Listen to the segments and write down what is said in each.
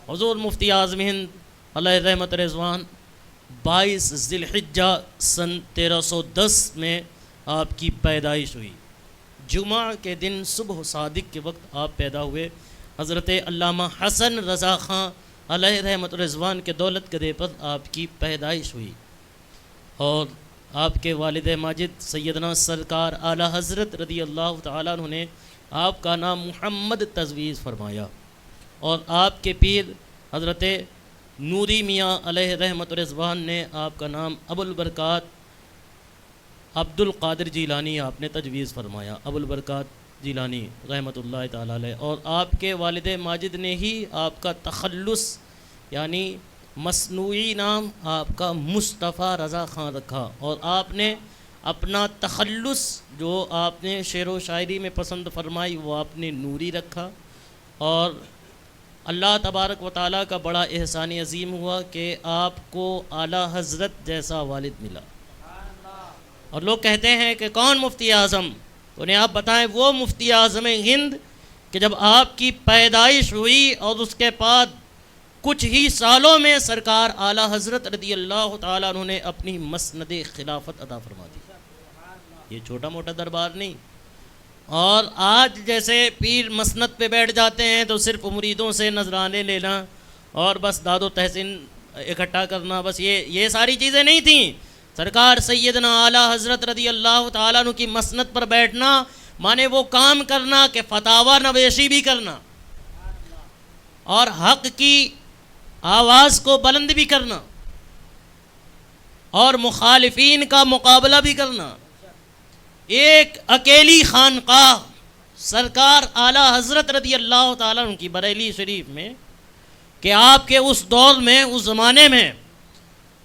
حضور مفتی اعظم ہند علیہ رحمت رضوان 22 ذی الحجہ سن 1310 میں آپ کی پیدائش ہوئی۔ جمعہ کے دن صبح صادق کے وقت آپ پیدا ہوئے۔ حضرت علامہ حسن رضا خان علیہ رحمت رضوان کے دولت کدے پر آپ کی پیدائش ہوئی، اور آپ کے والد ماجد سیدنا سرکار اعلیٰ حضرت رضی اللہ تعالیٰ عنہ نے آپ کا نام محمد تجویز فرمایا، اور آپ کے پیر حضرت نوری میاں علیہ رحمت رضوان نے آپ کا نام ابو البرکات عبد القادر جیلانی آپ نے تجویز فرمایا، ابو البرکات جیلانی رحمۃ اللہ تعالیٰ علیہ۔ اور آپ کے والد ماجد نے ہی آپ کا تخلص یعنی مصنوعی نام آپ کا مصطفیٰ رضا خان رکھا، اور آپ نے اپنا تخلص جو آپ نے شعر و شاعری میں پسند فرمائی وہ آپ نے نوری رکھا۔ اور اللہ تبارک و تعالیٰ کا بڑا احسان عظیم ہوا کہ آپ کو اعلیٰ حضرت جیسا والد ملا۔ اور لوگ کہتے ہیں کہ کون مفتی اعظم، تو انہیں آپ بتائیں وہ مفتی اعظم ہند کہ جب آپ کی پیدائش ہوئی اور اس کے بعد کچھ ہی سالوں میں سرکار اعلیٰ حضرت رضی اللہ تعالیٰ عنہ نے اپنی مسند خلافت عطا فرما دی۔ یہ چھوٹا موٹا دربار نہیں۔ اور آج جیسے پیر مسند پہ بیٹھ جاتے ہیں تو صرف مریدوں سے نذرانے لینا اور بس داد و تحسین اکٹھا کرنا، بس یہ ساری چیزیں نہیں تھیں۔ سرکار سیدنا اعلیٰ حضرت رضی اللہ تعالیٰ عنہ کی مسند پر بیٹھنا مانے وہ کام کرنا کہ فتاوی نویسی بھی کرنا اور حق کی آواز کو بلند بھی کرنا اور مخالفین کا مقابلہ بھی کرنا۔ ایک اکیلی خانقاہ سرکار اعلیٰ حضرت رضی اللہ تعالیٰ عنہ کی بریلی شریف میں کہ آپ کے اس دور میں اس زمانے میں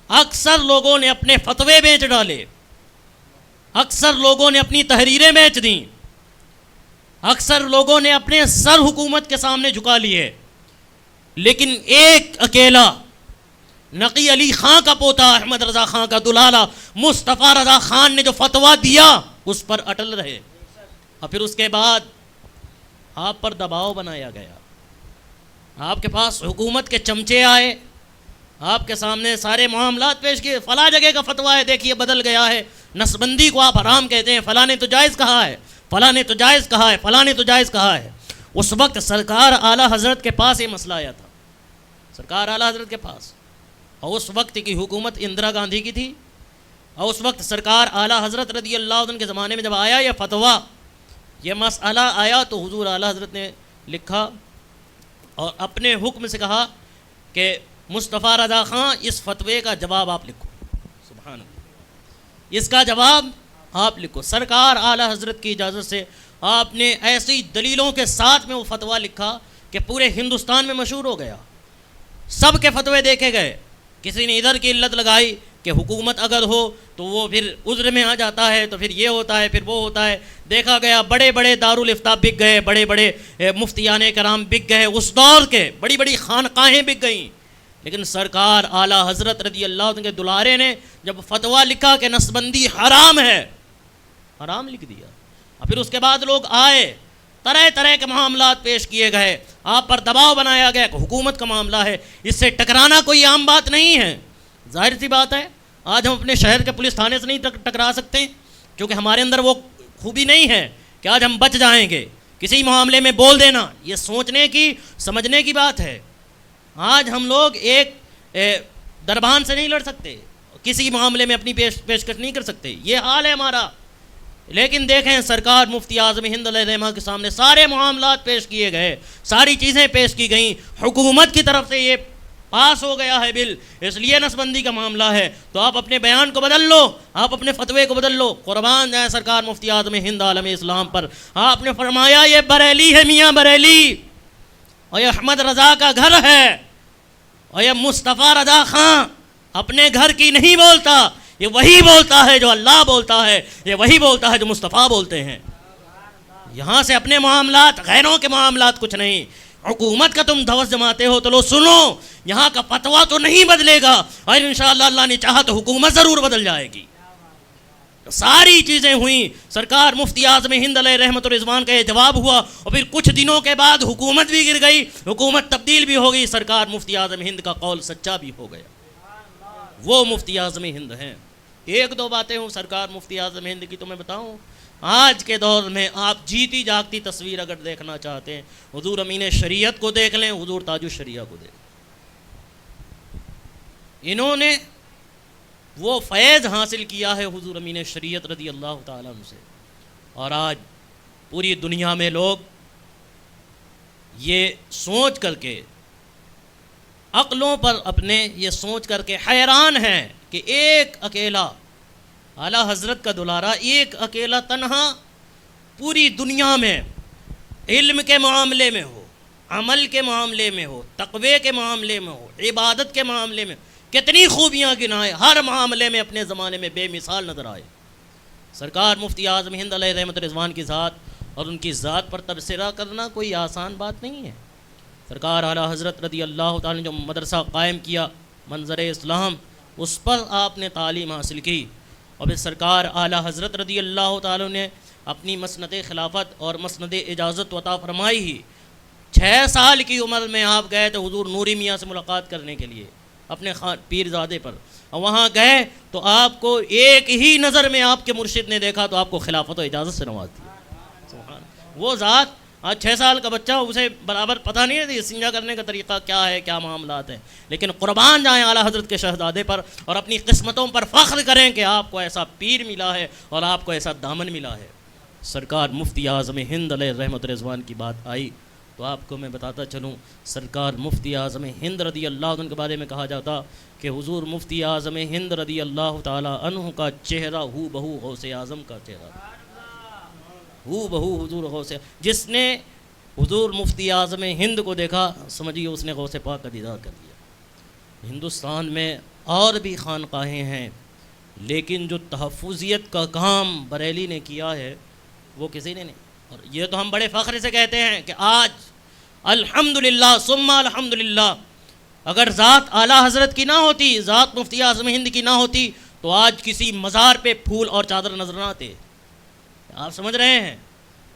اکثر لوگوں نے اپنے فتوے بیچ ڈالے، اکثر لوگوں نے اپنی تحریریں بیچ دیں، اکثر لوگوں نے اپنے سر حکومت کے سامنے جھکا لیے، لیکن ایک اکیلا نقی علی خان کا پوتا احمد رضا خان کا دلالہ مصطفیٰ رضا خان نے جو فتویٰ دیا اس پر اٹل رہے۔ اور پھر اس کے بعد آپ پر دباؤ بنایا گیا، آپ کے پاس حکومت کے چمچے آئے، آپ کے سامنے سارے معاملات پیش کیے، فلاں جگہ کا فتویٰ ہے دیکھیے بدل گیا ہے، نسبندی کو آپ حرام کہتے ہیں، فلاں نے تو جائز کہا ہے، فلاں نے تو جائز کہا ہے، فلاں نے تو جائز کہا ہے۔ اس وقت سرکار اعلیٰ حضرت کے پاس یہ مسئلہ آیا تھا، سرکار اعلیٰ حضرت کے پاس، اور اس وقت کی حکومت اندرا گاندھی کی تھی، اور اس وقت سرکار اعلیٰ حضرت رضی اللہ عنہ کے زمانے میں جب آیا یہ فتویٰ، یہ مسئلہ آیا تو حضور اعلیٰ حضرت نے لکھا اور اپنے حکم سے کہا کہ مصطفیٰ رضا خان اس فتوے کا جواب آپ لکھو، سبحان اللہ، اس کا جواب آپ لکھو۔ سرکار اعلیٰ حضرت کی اجازت سے آپ نے ایسی دلیلوں کے ساتھ میں وہ فتویٰ لکھا کہ پورے ہندوستان میں مشہور ہو گیا، سب کے فتوے دیکھے گئے۔ کسی نے ادھر کی علت لگائی کہ حکومت اگر ہو تو وہ پھر عذر میں آ جاتا ہے، تو پھر یہ ہوتا ہے، پھر وہ ہوتا ہے، دیکھا گیا بڑے بڑے دارالافتاء بک گئے، بڑے بڑے مفتیان کرام بک گئے، اس دور کے بڑی بڑی خانقاہیں بک گئیں، لیکن سرکار اعلیٰ حضرت رضی اللہ عنہ کے دلارے نے جب فتویٰ لکھا کہ نسبندی حرام ہے، حرام لکھ دیا۔ اور پھر اس کے بعد لوگ آئے، طرح طرح کے معاملات پیش کیے گئے، آپ پر دباؤ بنایا گیا کہ حکومت کا معاملہ ہے، اس سے ٹکرانا کوئی عام بات نہیں ہے۔ ظاہر سی بات ہے آج ہم اپنے شہر کے پولیس تھانے سے نہیں ٹکرا سکتے کیونکہ ہمارے اندر وہ خوبی نہیں ہے کہ آج ہم بچ جائیں گے۔ کسی معاملے میں بول دینا یہ سوچنے کی سمجھنے کی بات ہے۔ آج ہم لوگ ایک دربان سے نہیں لڑ سکتے، کسی معاملے میں اپنی پیشکش نہیں کر سکتے، یہ حال ہے ہمارا۔ لیکن دیکھیں سرکار مفتی اعظم ہند علیہ رحمہ کے سامنے سارے معاملات پیش کیے گئے، ساری چیزیں پیش کی گئیں، حکومت کی طرف سے یہ پاس ہو گیا ہے بل، اس لیے نسبندی کا معاملہ ہے، تو آپ اپنے بیان کو بدل لو، آپ اپنے فتوے کو بدل لو۔ قربان جائیں سرکار مفتی اعظم ہند عالم اسلام پر، آپ نے فرمایا یہ بریلی ہے، میاں بریلی، اور یہ احمد رضا کا گھر ہے، اور یہ مصطفیٰ رضا خان اپنے گھر کی نہیں بولتا، یہ وہی بولتا ہے جو اللہ بولتا ہے، یہ وہی بولتا ہے جو مصطفیٰ بولتے ہیں۔ یہاں سے اپنے معاملات، غیروں کے معاملات کچھ نہیں۔ حکومت کا تم دھوس جماتے ہو تو لو سنو، یہاں کا فتویٰ تو نہیں بدلے گا، اور انشاءاللہ اللہ نے چاہا تو حکومت ضرور بدل جائے گی۔ ساری چیزیں ہوئیں، سرکار مفتی اعظم ہند علیہ رحمت الرضوان کا یہ جواب ہوا، اور پھر کچھ دنوں کے بعد حکومت بھی گر گئی، حکومت تبدیل بھی ہو گئی، سرکار مفتی اعظم ہند کا قول سچا بھی ہو گیا، وہ مفتی اعظم ہند ہیں۔ ایک دو باتیں ہوں سرکار مفتی اعظم ہند کی تو میں بتاؤں، آج کے دور میں آپ جیتی جاگتی تصویر اگر دیکھنا چاہتے ہیں، حضور امین شریعت کو دیکھ لیں، حضور تاج الشریعہ کو دیکھ لیں۔ انہوں نے وہ فیض حاصل کیا ہے حضور امین شریعت رضی اللہ تعالیٰ عنہ سے، اور آج پوری دنیا میں لوگ یہ سوچ کر کے، عقلوں پر اپنے یہ سوچ کر کے حیران ہیں کہ ایک اکیلا اعلیٰ حضرت کا دلارا، ایک اکیلا تنہا پوری دنیا میں علم کے معاملے میں ہو، عمل کے معاملے میں ہو، تقوی کے معاملے میں ہو، عبادت کے معاملے میں کتنی خوبیاں گنائے، ہر معاملے میں اپنے زمانے میں بے مثال نظر آئے۔ سرکار مفتی اعظم ہند علیہ رحمت رضوان کی ذات اور ان کی ذات پر تبصرہ کرنا کوئی آسان بات نہیں ہے۔ سرکار اعلیٰ حضرت رضی اللہ تعالیٰ نے جو مدرسہ قائم کیا منظر اسلام، اس پر آپ نے تعلیم حاصل کی، اور پھر سرکار اعلیٰ حضرت رضی اللہ تعالیٰ نے اپنی مسند خلافت اور مسند اجازت عطا فرمائی ہی 6 سال کی عمر میں آپ گئے تھے حضور نوری میاں سے ملاقات کرنے کے لیے اپنے پیرزادے پر، اور وہاں گئے تو آپ کو ایک ہی نظر میں آپ کے مرشد نے دیکھا تو آپ کو خلافت و اجازت سے نواز دیا۔ سبحان وہ ذات، آج 6 سال کا بچہ اسے برابر پتہ نہیں ہے استنجا کرنے کا طریقہ کیا ہے، کیا معاملات ہیں، لیکن قربان جائیں اعلیٰ حضرت کے شہزادے پر، اور اپنی قسمتوں پر فخر کریں کہ آپ کو ایسا پیر ملا ہے اور آپ کو ایسا دامن ملا ہے۔ سرکار مفتی اعظم ہند علیہ رحمت رضوان کی بات آئی تو آپ کو میں بتاتا چلوں، سرکار مفتی اعظم ہند رضی اللہ عنہ کے بارے میں کہا جاتا کہ حضور مفتی اعظم ہند رضی اللہ تعالی عنہ کا چہرہ ہو بہو غوث اعظم کا چہرہ، ہو بہو حضور غوث، جس نے حضور مفتی اعظم ہند کو دیکھا سمجھیے اس نے غوث پاک کا دیدار کر لیا۔ ہندوستان میں اور بھی خانقاہیں ہیں، لیکن جو تحفظیت کا کام بریلی نے کیا ہے وہ کسی نے نہیں، اور یہ تو ہم بڑے فخر سے کہتے ہیں کہ آج الحمدللہ ثم الحمدللہ، اگر ذات اعلیٰ حضرت کی نہ ہوتی، ذات مفتی اعظم ہند کی نہ ہوتی تو آج کسی مزار پہ پھول اور چادر نظر نہ آتے۔ آپ سمجھ رہے ہیں،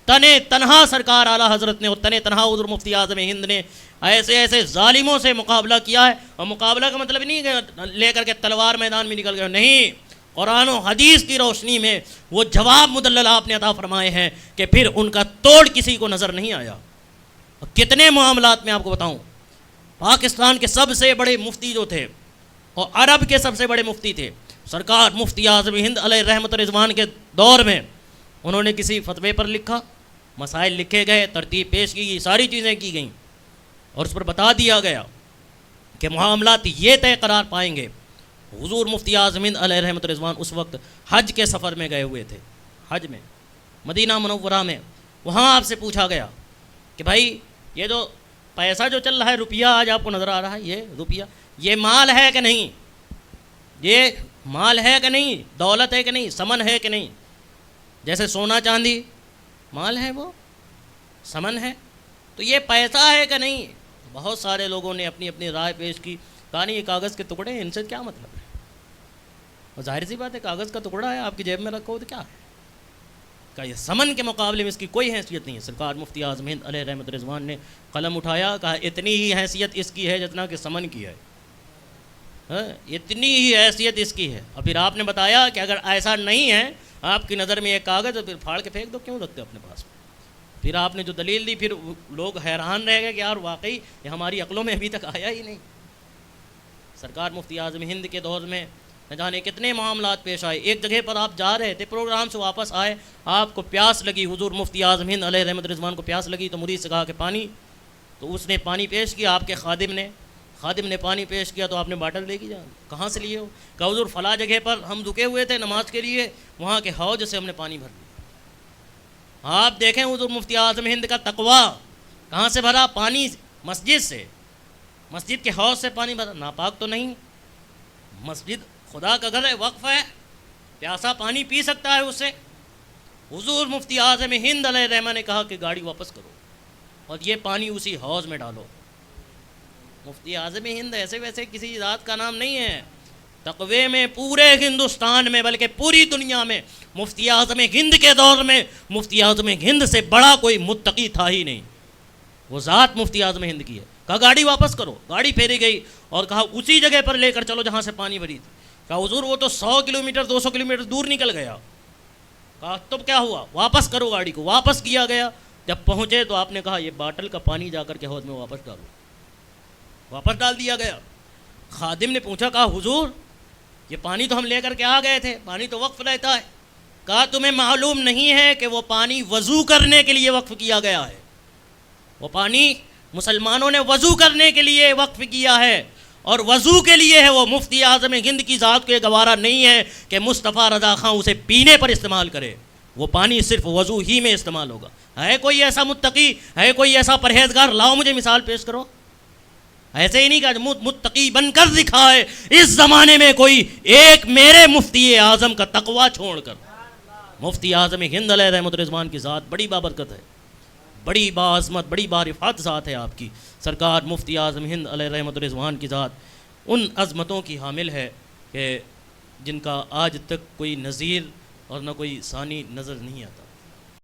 تنے تنہا سرکار اعلیٰ حضرت نے اور تنے تنہا حضور مفتی اعظم ہند نے ایسے ایسے ظالموں سے مقابلہ کیا ہے، اور مقابلہ کا مطلب نہیں کہ لے کر کے تلوار میدان میں نکل گئے، نہیں، قرآن و حدیث کی روشنی میں وہ جواب مدلل آپ نے عطا فرمائے ہیں کہ پھر ان کا توڑ کسی کو نظر نہیں آیا۔ کتنے معاملات میں آپ کو بتاؤں، پاکستان کے سب سے بڑے مفتی جو تھے اور عرب کے سب سے بڑے مفتی تھے سرکار مفتی اعظم ہند علیہ رحمت رضوان کے دور میں، انہوں نے کسی فتوے پر لکھا، مسائل لکھے گئے، ترتیب پیش کی گئی، ساری چیزیں کی گئیں، اور اس پر بتا دیا گیا کہ معاملات یہ طے قرار پائیں گے۔ حضور مفتی اعظم ہند علیہ رحمت رضوان اس وقت حج کے سفر میں گئے ہوئے تھے، حج میں مدینہ منورہ میں، وہاں آپ سے پوچھا گیا کہ بھائی یہ جو پیسہ جو چل رہا ہے، روپیہ آج آپ کو نظر آ رہا ہے، یہ روپیہ یہ مال ہے کہ نہیں، یہ مال ہے کہ نہیں، دولت ہے کہ نہیں، سمن ہے کہ نہیں، جیسے سونا چاندی مال ہے، وہ سمن ہے، تو یہ پیسہ ہے کہ نہیں۔ بہت سارے لوگوں نے اپنی اپنی رائے پیش کی، کہا نہیں یہ کاغذ کے ٹکڑے ہیں، ان سے کیا مطلب ہے، اور ظاہر سی بات ہے کاغذ کا ٹکڑا ہے آپ کی جیب میں رکھو تو کیا ہے، کہ یہ سمن کے مقابلے میں اس کی کوئی حیثیت نہیں ہے۔ سرکار مفتی اعظم ہند علیہ رحمت رضوان نے قلم اٹھایا، کہا اتنی ہی حیثیت اس کی ہے جتنا کہ سمن کی ہے، اتنی ہی حیثیت اس کی ہے۔ اور پھر آپ نے بتایا کہ اگر ایسا نہیں ہے آپ کی نظر میں یہ کاغذ، تو پھر پھاڑ کے پھینک دو، کیوں رکھتے اپنے پاس۔ پھر آپ نے جو دلیل دی، پھر لوگ حیران رہ گئے کہ یار واقعی یہ ہماری عقلوں میں ابھی تک آیا ہی نہیں۔ سرکار مفتی اعظم ہند کے دور میں نہ جانے کتنے معاملات پیش آئے۔ ایک جگہ پر آپ جا رہے تھے، پروگرام سے واپس آئے، آپ کو پیاس لگی، حضور مفتی اعظم ہند علیہ رحمت رضوان کو پیاس لگی تو مرید سے کہا کہ پانی، تو اس نے پانی پیش کیا، آپ کے خادم نے پانی پیش کیا، تو آپ نے باٹل لے کی جان، کہاں سے لیے ہو؟ کہ حضور فلاں جگہ پر ہم رکے ہوئے تھے نماز کے لیے، وہاں کے حوض سے ہم نے پانی بھر لیا۔ آپ دیکھیں حضور مفتی اعظم ہند کا تقویٰ کہاں سے بھرا، پانی مسجد سے، مسجد کے حوض سے پانی بھرا، ناپاک تو نہیں، مسجد خدا کا گھر ہے، وقف ہے، پیاسا پانی پی سکتا ہے اس سے۔ حضور مفتی اعظم ہند علیہ رحمہ نے کہا کہ گاڑی واپس کرو اور یہ پانی اسی حوض میں ڈالو۔ مفتی اعظم ہند ایسے ویسے کسی ذات کا نام نہیں ہے، تقوی میں پورے ہندوستان میں بلکہ پوری دنیا میں مفتی اعظم ہند کے دور میں مفتی اعظم ہند سے بڑا کوئی متقی تھا ہی نہیں. وہ ذات مفتی اعظم ہند کی ہے. کہا گاڑی واپس کرو. گاڑی پھیری گئی اور کہا اسی جگہ پر لے کر چلو جہاں سے پانی بھری تھی. کہا حضور وہ تو 100 کلومیٹر 200 کلومیٹر دور نکل گیا. کہا تب کیا ہوا؟ واپس کرو گاڑی کو. واپس کیا گیا. جب پہنچے تو آپ نے کہا یہ باٹل کا پانی جا کر کے حوض میں واپس ڈالو. واپس ڈال دیا گیا. خادم نے پوچھا, کہا حضور یہ پانی تو ہم لے کر کے آ گئے تھے, پانی تو وقف رہتا ہے. کہا تمہیں معلوم نہیں ہے کہ وہ پانی وضو کرنے کے لیے وقف کیا گیا ہے. وہ پانی مسلمانوں نے وضو کرنے کے لیے وقف کیا ہے, اور وضو کے لیے ہے. وہ مفتی اعظم ہند کی ذات کو یہ گوارا نہیں ہے کہ مصطفیٰ رضا خان اسے پینے پر استعمال کرے. وہ پانی صرف وضو ہی میں استعمال ہوگا. ہے کوئی ایسا متقی, ہے کوئی ایسا پرہیزگار؟ لاؤ مجھے مثال پیش کرو. ایسے ہی نہیں کہ متقی بن کر دکھائے اس زمانے میں کوئی ایک میرے مفتی اعظم کا تقوی چھوڑ کر. مفتی اعظم ہند علیہ رحمۃ الرضوان کی ذات بڑی بابرکت ہے, بڑی باعظمت, بڑی بعرفات ذات ہے آپ کی. سرکار مفتی اعظم ہند علیہ رحمۃ الرضوان کی ذات ان عظمتوں کی حامل ہے کہ جن کا آج تک کوئی نظیر اور نہ کوئی ثانی نظر نہیں آتا.